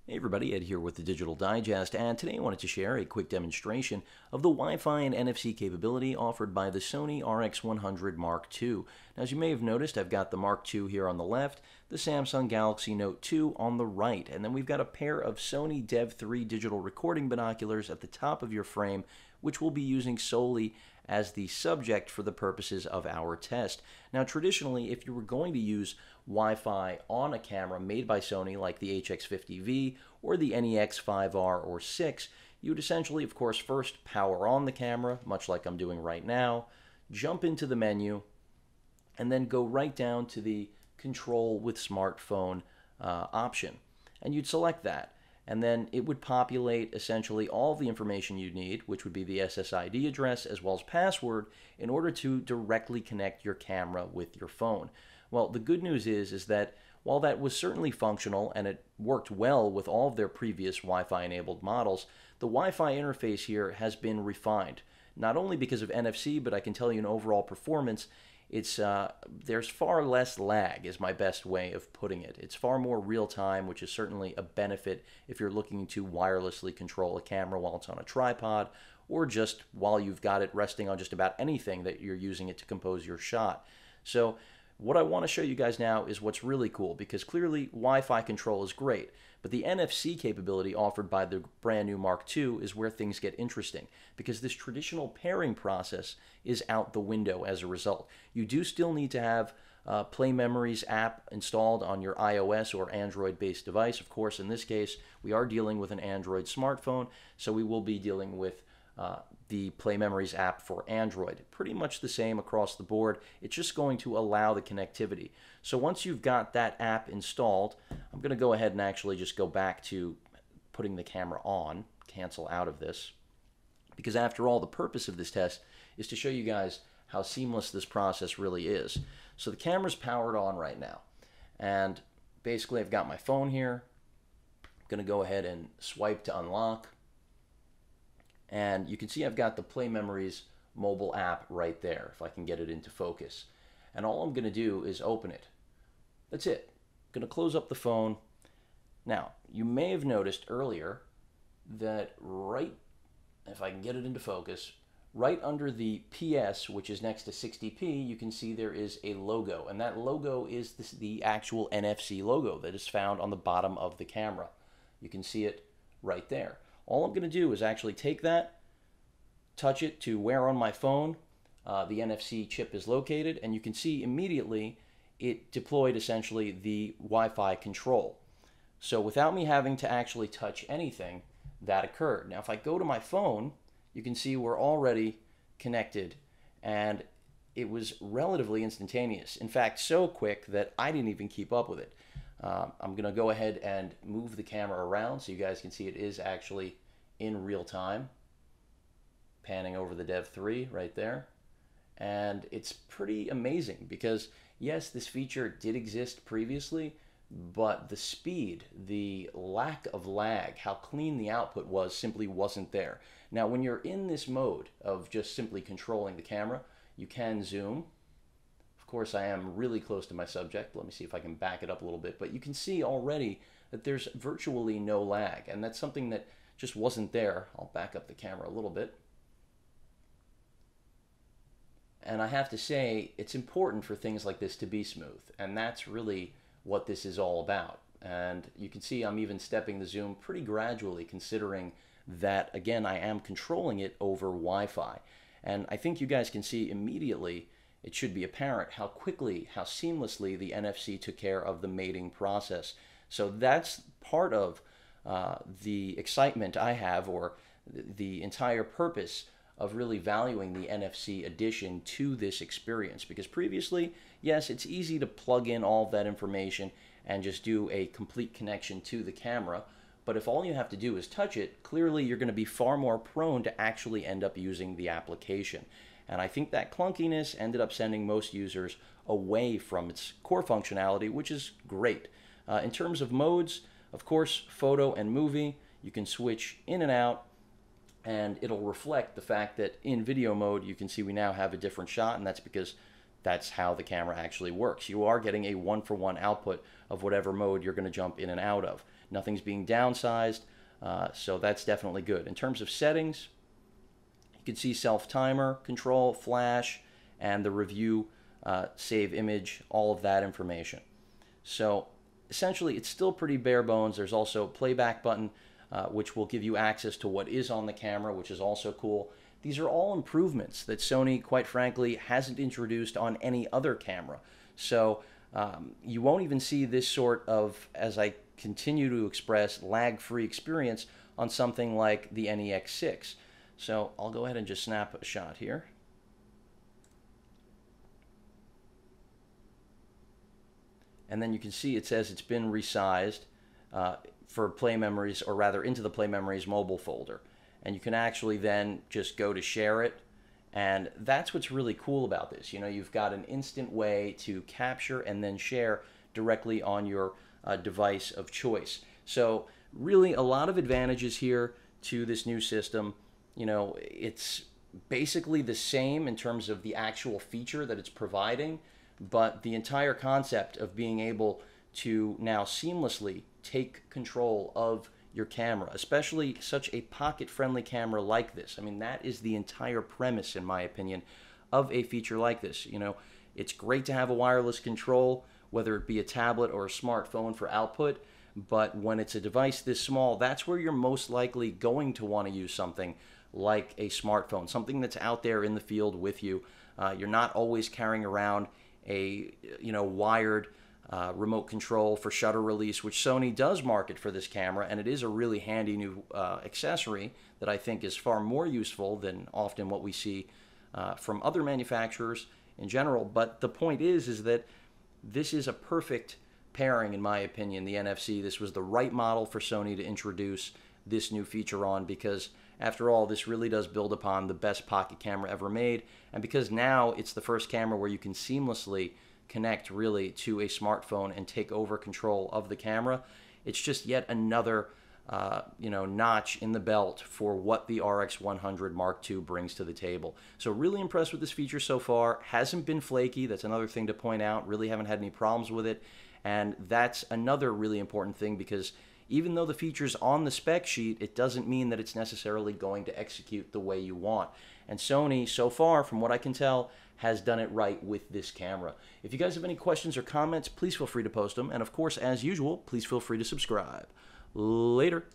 Hey everybody, Ed here with the Digital Digest, and today I wanted to share a quick demonstration of the Wi-Fi and NFC capability offered by the Sony RX100 Mark II. Now, as you may have noticed, I've got the Mark II here on the left, the Samsung Galaxy Note 2 on the right, and then we've got a pair of Sony Dev 3 digital recording binoculars at the top of your frame, which we'll be using solely as the subject for the purposes of our test. Now, traditionally, if you were going to use Wi-Fi on a camera made by Sony like the HX50V or the NEX5R or 6, you would essentially, of course, first power on the camera, much like I'm doing right now, jump into the menu, and then go right down to the Control with Smartphone option. And you'd select that. And then it would populate essentially all the information you need, which would be the SSID address as well as password, in order to directly connect your camera with your phone. Well, the good news is that while that was certainly functional and it worked well with all of their previous Wi-Fi enabled models, the Wi-Fi interface here has been refined. Not only because of NFC, but I can tell you in overall performance, there's far less lag is my best way of putting it. It's far more real time, which is certainly a benefit if you're looking to wirelessly control a camera while it's on a tripod, or just while you've got it resting on just about anything that you're using it to compose your shot. So what I want to show you guys now is what's really cool, because clearly Wi-Fi control is great, but the NFC capability offered by the brand new Mark II is where things get interesting, because this traditional pairing process is out the window as a result. You do still need to have Play Memories app installed on your iOS or Android-based device. Of course, in this case, we are dealing with an Android smartphone, so we will be dealing with the Play Memories app for Android. Pretty much the same across the board. It's just going to allow the connectivity. So once you've got that app installed, I'm going to go ahead and actually just go back to putting the camera on, cancel out of this, because after all, the purpose of this test is to show you guys how seamless this process really is. So the camera's powered on right now, and basically I've got my phone here. I'm going to go ahead and swipe to unlock. And you can see I've got the Play Memories mobile app right there, if I can get it into focus. And all I'm going to do is open it. That's it. I'm going to close up the phone. Now, you may have noticed earlier that if I can get it into focus, right under the PS, which is next to 60p, you can see there is a logo. And that logo is the actual NFC logo that is found on the bottom of the camera. You can see it right there. All I'm going to do is actually take that, touch it to where on my phone the NFC chip is located, and you can see immediately it deployed essentially the Wi-Fi control. So without me having to actually touch anything, that occurred. Now if I go to my phone, you can see we're already connected, and it was relatively instantaneous. In fact, so quick that I didn't even keep up with it. I'm going to go ahead and move the camera around so you guys can see it is actually in real time. Panning over the Dev 3 right there. And it's pretty amazing because, yes, this feature did exist previously, but the speed, the lack of lag, how clean the output was simply wasn't there. Now, when you're in this mode of just simply controlling the camera, you can zoom. Of course, I am really close to my subject. Let me see if I can back it up a little bit. But you can see already that there's virtually no lag, and that's something that just wasn't there. I'll back up the camera a little bit. And I have to say, it's important for things like this to be smooth, and that's really what this is all about. And you can see I'm even stepping the zoom pretty gradually, considering that, again, I am controlling it over Wi-Fi. And I think you guys can see immediately, it should be apparent how quickly, how seamlessly the NFC took care of the mating process. So that's part of the excitement I have, or the entire purpose of really valuing the NFC addition to this experience. Because previously, yes, it's easy to plug in all of that information and just do a complete connection to the camera. But if all you have to do is touch it, clearly you're going to be far more prone to actually end up using the application. And I think that clunkiness ended up sending most users away from its core functionality, which is great. In terms of modes, of course, photo and movie, you can switch in and out, and it'll reflect the fact that in video mode, you can see we now have a different shot, and that's because that's how the camera actually works. You are getting a one-for-one output of whatever mode you're going to jump in and out of. Nothing's being downsized, so that's definitely good. In terms of settings, you can see self-timer, control, flash, and the review, save image, all of that information. So essentially, it's still pretty bare bones. There's also a playback button, which will give you access to what is on the camera, which is also cool. These are all improvements that Sony, quite frankly, hasn't introduced on any other camera. So you won't even see this sort of, as I continue to express, lag-free experience on something like the NEX6. So I'll go ahead and just snap a shot here. And then you can see it says it's been resized for Play Memories, or rather into the Play Memories mobile folder. And you can actually then just go to share it. And that's what's really cool about this. You know, you've got an instant way to capture and then share directly on your device of choice. So really a lot of advantages here to this new system. You know, it's basically the same in terms of the actual feature that it's providing, but the entire concept of being able to now seamlessly take control of your camera, especially such a pocket-friendly camera like this. I mean, that is the entire premise, in my opinion, of a feature like this. You know, it's great to have a wireless control, whether it be a tablet or a smartphone for output, but when it's a device this small, that's where you're most likely going to want to use something like a smartphone, something that's out there in the field with you. You're not always carrying around a, you know, wired remote control for shutter release, which Sony does market for this camera, and it is a really handy new accessory that I think is far more useful than often what we see from other manufacturers in general. But the point is that this is a perfect pairing, in my opinion, the NFC. This was the right model for Sony to introduce this new feature on, because after all, this really does build upon the best pocket camera ever made, and because now it's the first camera where you can seamlessly connect really to a smartphone and take over control of the camera. It's just yet another you know, notch in the belt for what the RX100 Mark II brings to the table. So really impressed with this feature so far. Hasn't been flaky. That's another thing to point out. Really haven't had any problems with it. And that's another really important thing, because even though the feature's on the spec sheet, it doesn't mean that it's necessarily going to execute the way you want. And Sony, so far, from what I can tell, has done it right with this camera. If you guys have any questions or comments, please feel free to post them. And of course, as usual, please feel free to subscribe. Later.